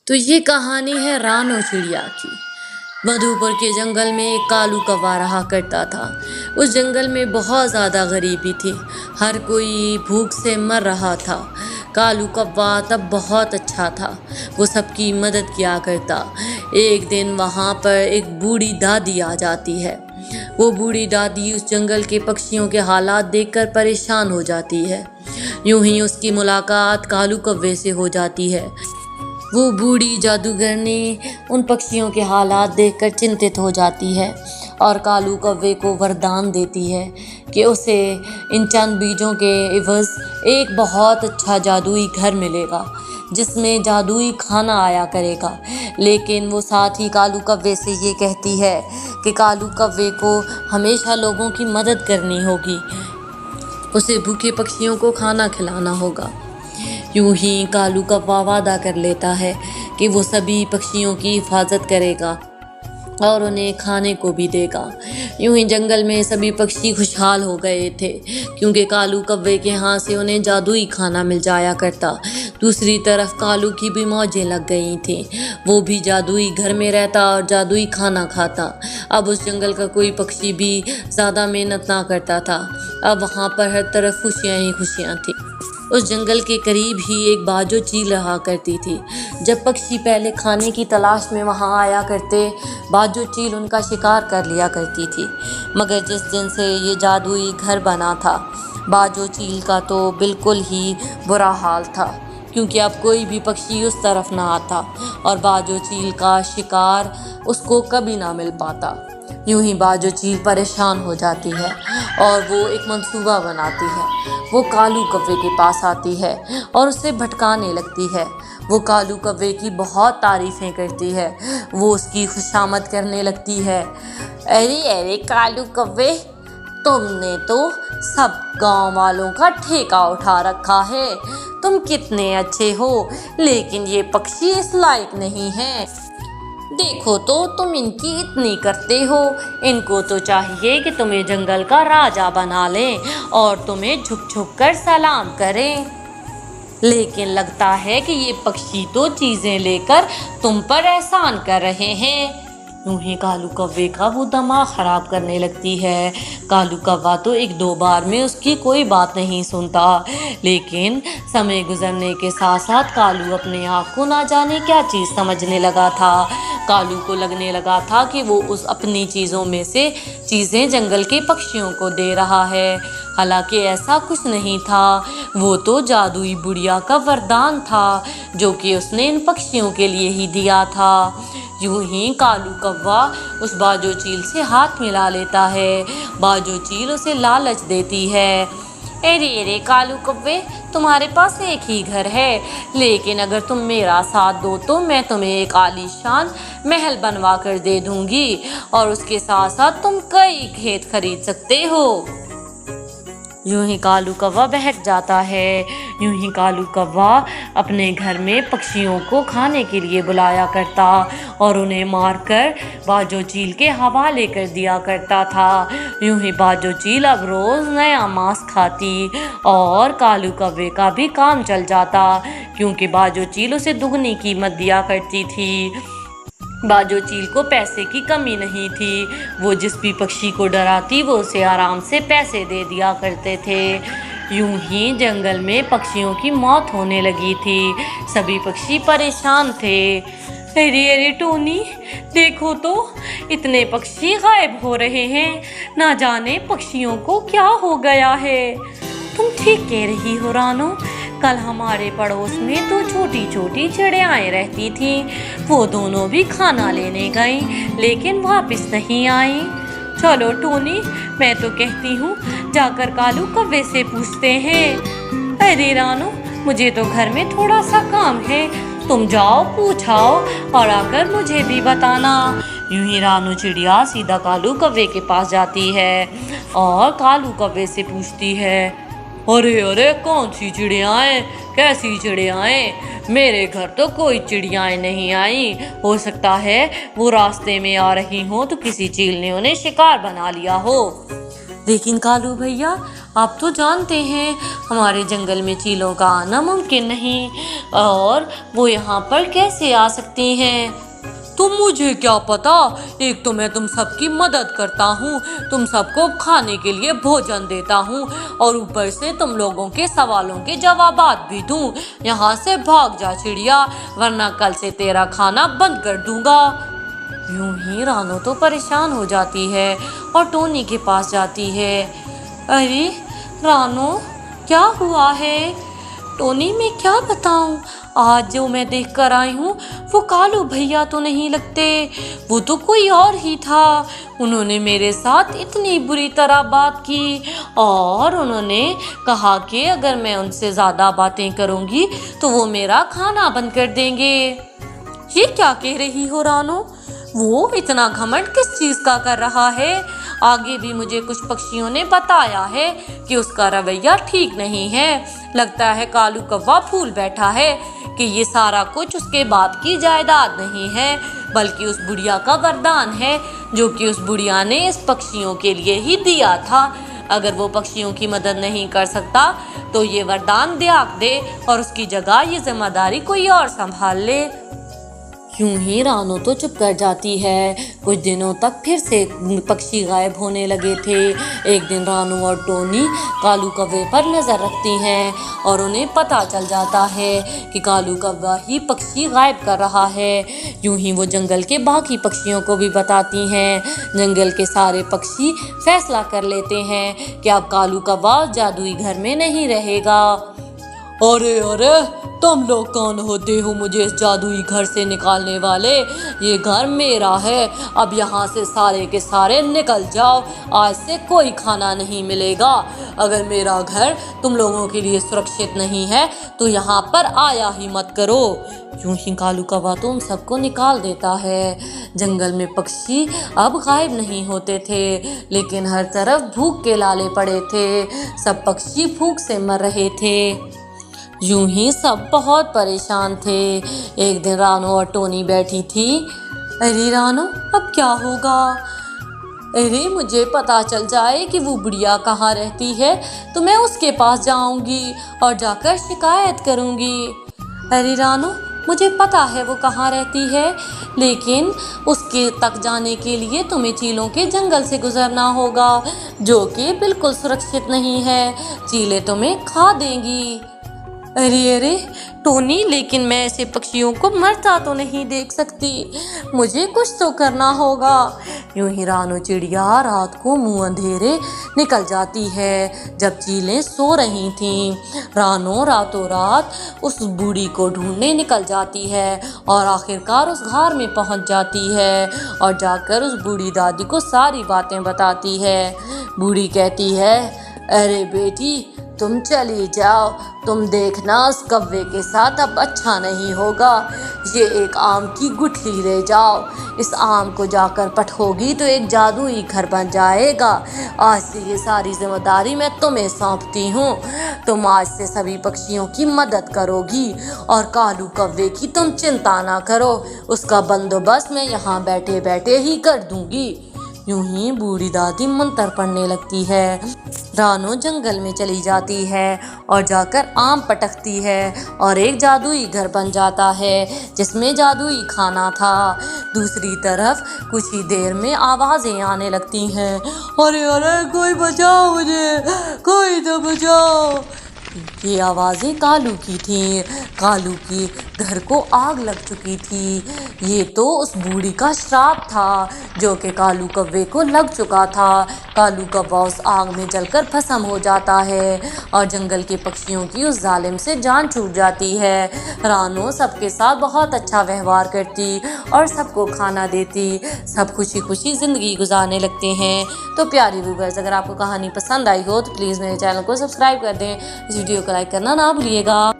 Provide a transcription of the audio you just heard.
तो ये कहानी है रानो चिड़िया की। मधुपुर के जंगल में एक कालू कौवा रहा करता था। उस जंगल में बहुत ज़्यादा गरीबी थी। हर कोई भूख से मर रहा था। कालू कौवा तब बहुत अच्छा था। वो सबकी मदद किया करता। एक दिन वहाँ पर एक बूढ़ी दादी आ जाती है। वो बूढ़ी दादी उस जंगल के पक्षियों के हालात देखकर परेशान हो जाती है। यूं ही उसकी मुलाकात कालू कौवे से हो जाती है। वो बूढ़ी जादूगरनी उन पक्षियों के हालात देखकर चिंतित हो जाती है और कालू कौवे को वरदान देती है कि उसे इन चंद बीजों के इवज़ एक बहुत अच्छा जादुई घर मिलेगा जिसमें जादुई खाना आया करेगा। लेकिन वो साथ ही कालू कौवे से ये कहती है कि कालू कौवे को हमेशा लोगों की मदद करनी होगी। उसे भूखे पक्षियों को खाना खिलाना होगा। यूं ही कालू कौवा वादा कर लेता है कि वो सभी पक्षियों की हिफाजत करेगा और उन्हें खाने को भी देगा। यूं ही जंगल में सभी पक्षी खुशहाल हो गए थे क्योंकि कालू कौवे के हाथ से उन्हें जादुई खाना मिल जाया करता। दूसरी तरफ कालू की भी मौजें लग गई थी। वो भी जादुई घर में रहता और जादुई खाना खाता। अब उस जंगल का कोई पक्षी भी ज़्यादा मेहनत ना करता था। अब वहाँ पर हर तरफ खुशियाँ ही खुशियाँ थी। उस जंगल के करीब ही एक बाजो चील रहा करती थी। जब पक्षी पहले खाने की तलाश में वहां आया करते, बाजो चील उनका शिकार कर लिया करती थी। मगर जिस दिन से ये जादुई घर बना था, बाजो चील का तो बिल्कुल ही बुरा हाल था क्योंकि अब कोई भी पक्षी उस तरफ ना आता और बाजो चील का शिकार उसको कभी ना मिल पाता। यूं ही बाजो चील परेशान हो जाती है और वो एक मंसूबा बनाती है। वो कालू कौवे के पास आती है और उसे भटकाने लगती है। वो कालू कौवे की बहुत तारीफ़ें करती है। वो उसकी खुशामद करने लगती है। अरे अरे कालू कौवे, तुमने तो सब गांव वालों का ठेका उठा रखा है। तुम कितने अच्छे हो, लेकिन ये पक्षी इस लायक नहीं है। देखो तो तुम इनकी इतनी करते हो। इनको तो चाहिए कि तुम्हें जंगल का राजा बना लें और तुम्हें झुक झुक कर सलाम करें। लेकिन लगता है कि ये पक्षी तो चीज़ें लेकर तुम पर एहसान कर रहे हैं। यूं ही कालू कौवे का वो दिमाग खराब करने लगती है। कालू कौवा तो एक दो बार में उसकी कोई बात नहीं सुनता, लेकिन समय गुजरने के साथ साथ कालू अपने आप को ना जाने क्या चीज़ समझने लगा था। कालू को लगने लगा था कि वो उस अपनी चीज़ों में से चीज़ें जंगल के पक्षियों को दे रहा है। हालांकि ऐसा कुछ नहीं था। वो तो जादुई बुढ़िया का वरदान था जो कि उसने इन पक्षियों के लिए ही दिया था। यूं ही कालू कौवा उस बाजो चील से हाथ मिला लेता है। बाजो चील उसे लालच देती है। अरे अरे कालू कौवे, तुम्हारे पास एक ही घर है, लेकिन अगर तुम मेरा साथ दो तो मैं तुम्हें एक आलीशान महल बनवा कर दे दूंगी और उसके साथ साथ तुम कई खेत खरीद सकते हो। यूं ही कालू कौवा बहक जाता है। यूं ही कालू कौवा अपने घर में पक्षियों को खाने के लिए बुलाया करता और उन्हें मारकर बाजो चील के हवाले कर दिया करता था। यूं ही बाजो चील अब रोज़ नया मांस खाती और कालू कौवे का भी काम चल जाता क्योंकि बाजो चील उसे दुगनी कीमत दिया करती थी। बाजो चील को पैसे की कमी नहीं थी। वो जिस भी पक्षी को डराती वो उसे आराम से पैसे दे दिया करते थे। यूं ही जंगल में पक्षियों की मौत होने लगी थी। सभी पक्षी परेशान थे। अरे अरे टोनी, देखो तो इतने पक्षी गायब हो रहे हैं। ना जाने पक्षियों को क्या हो गया है। तुम ठीक कह रही हो रानो। कल हमारे पड़ोस में तो छोटी छोटी चिड़ियाएँ रहती थीं। वो दोनों भी खाना लेने गईं, लेकिन वापस नहीं आई। चलो टोनी, मैं तो कहती हूँ जाकर कालू कौवे से पूछते हैं। अरे रानो, मुझे तो घर में थोड़ा सा काम है। तुम जाओ, पूछाओ और आकर मुझे भी बताना। यूं ही रानू चिड़िया सीधा कालू कौवे के पास जाती है और कालू कौवे से पूछती है। अरे अरे, कौन सी चिड़ियाएँ, कैसी चिड़ियाएँ? मेरे घर तो कोई चिड़ियाएँ नहीं आई। हो सकता है वो रास्ते में आ रही हो तो किसी चील ने उन्हें शिकार बना लिया हो। लेकिन कालू भैया, आप तो जानते हैं हमारे जंगल में चीलों का आना मुमकिन नहीं, और वो यहाँ पर कैसे आ सकती हैं। तुम मुझे क्या पता, एक तो मैं तुम सबकी मदद करता हूँ, तुम सबको खाने के लिए भोजन देता हूँ, और ऊपर से तुम लोगों के सवालों के जवाबात भी दूँ। यहाँ से भाग जा चिड़िया, वरना कल से तेरा खाना बंद कर दूंगा। यूं ही रानो तो परेशान हो जाती है और टोनी के पास जाती है। अरे रानो, क्या हुआ है? टोनी, मैं क्या बताऊं, आज जो मैं देख कर आई हूँ वो कालू भैया तो नहीं लगते, वो तो कोई और ही था। उन्होंने मेरे साथ इतनी बुरी तरह बात की और उन्होंने कहा कि अगर मैं उनसे ज़्यादा बातें करूँगी तो वो मेरा खाना बंद कर देंगे। ये क्या कह रही हो रानो? वो इतना घमंड किस चीज़ का कर रहा है? आगे भी मुझे कुछ पक्षियों ने बताया है कि उसका रवैया ठीक नहीं है। लगता है कालू कौवा फूल बैठा है कि ये सारा कुछ उसके बाप की जायदाद नहीं है, बल्कि उस बुढ़िया का वरदान है, जो कि उस बुढ़िया ने इस पक्षियों के लिए ही दिया था। अगर वो पक्षियों की मदद नहीं कर सकता तो ये वरदान त्याग दे और उसकी जगह ये जिम्मेदारी कोई और संभाल ले। यूं ही रानो तो चुप कर जाती है। कुछ दिनों तक फिर से पक्षी गायब होने लगे थे। एक दिन रानो और टोनी कालू कौवे पर नज़र रखती हैं और उन्हें पता चल जाता है कि कालू कौवा ही पक्षी गायब कर रहा है। यूं ही वो जंगल के बाकी पक्षियों को भी बताती हैं। जंगल के सारे पक्षी फैसला कर लेते हैं कि अब कालू कौवा जादुई घर में नहीं रहेगा। अरे अरे, तुम लोग कौन होते हो मुझे इस जादुई घर से निकालने वाले? ये घर मेरा है, अब यहाँ से सारे के सारे निकल जाओ। आज से कोई खाना नहीं मिलेगा। अगर मेरा घर तुम लोगों के लिए सुरक्षित नहीं है तो यहाँ पर आया ही मत करो। यूं ही कालू कौवा तो उन सबको निकाल देता है। जंगल में पक्षी अब गायब नहीं होते थे, लेकिन हर तरफ भूख के लाले पड़े थे। सब पक्षी भूख से मर रहे थे। यूं ही सब बहुत परेशान थे। एक दिन रानो और टोनी बैठी थी। अरे रानो, अब क्या होगा? अरे मुझे पता चल जाए कि वो बुढ़िया कहाँ रहती है तो मैं उसके पास जाऊंगी और जाकर शिकायत करूंगी। अरे रानो, मुझे पता है वो कहाँ रहती है, लेकिन उसके तक जाने के लिए तुम्हें चीलों के जंगल से गुजरना होगा, जो कि बिल्कुल सुरक्षित नहीं है। चीलें तुम्हें खा देंगी। अरे अरे टोनी, लेकिन मैं ऐसे पक्षियों को मरता तो नहीं देख सकती, मुझे कुछ तो करना होगा। यूं ही रानो चिड़िया रात को मुंह अंधेरे निकल जाती है। जब चीलें सो रही थीं, रानो रातों रात उस बूढ़ी को ढूंढने निकल जाती है और आखिरकार उस घर में पहुंच जाती है और जाकर उस बूढ़ी दादी को सारी बातें बताती है। बूढ़ी कहती है, अरे बेटी, तुम चली जाओ, तुम देखना उस कौवे के साथ अब अच्छा नहीं होगा। ये एक आम की गुठली ले जाओ, इस आम को जाकर पटकोगी तो एक जादुई घर बन जाएगा। आज से ये सारी जिम्मेदारी मैं तुम्हें सौंपती हूँ। तुम आज से सभी पक्षियों की मदद करोगी और कालू कौवे की तुम चिंता ना करो, उसका बंदोबस्त मैं यहाँ बैठे बैठे ही कर दूंगी। यूं ही बूढ़ी दादी मंत्र पढ़ने लगती है। रानो जंगल में चली जाती है और जाकर आम पटकती है और एक जादुई घर बन जाता है जिसमें जादुई खाना था। दूसरी तरफ कुछ ही देर में आवाज़ें आने लगती हैं। अरे अरे, कोई बचाओ मुझे, कोई तो बचाओ। ये आवाज़ें कालू की थीं। कालू की घर को आग लग चुकी थी। ये तो उस बूढ़ी का श्राप था जो कि कालू कौवे को लग चुका था। कालू कौवा उस आग में जलकर भस्म हो जाता है और जंगल के पक्षियों की उस जालिम से जान छूट जाती है। रानो सबके साथ बहुत अच्छा व्यवहार करती और सबको खाना देती। सब खुशी खुशी ज़िंदगी गुजारने लगते हैं। तो प्यारी व्यूअर्स, अगर आपको कहानी पसंद आई हो तो प्लीज़ मेरे चैनल को सब्सक्राइब कर दें। इस वीडियो को लाइक करना ना भूलिएगा।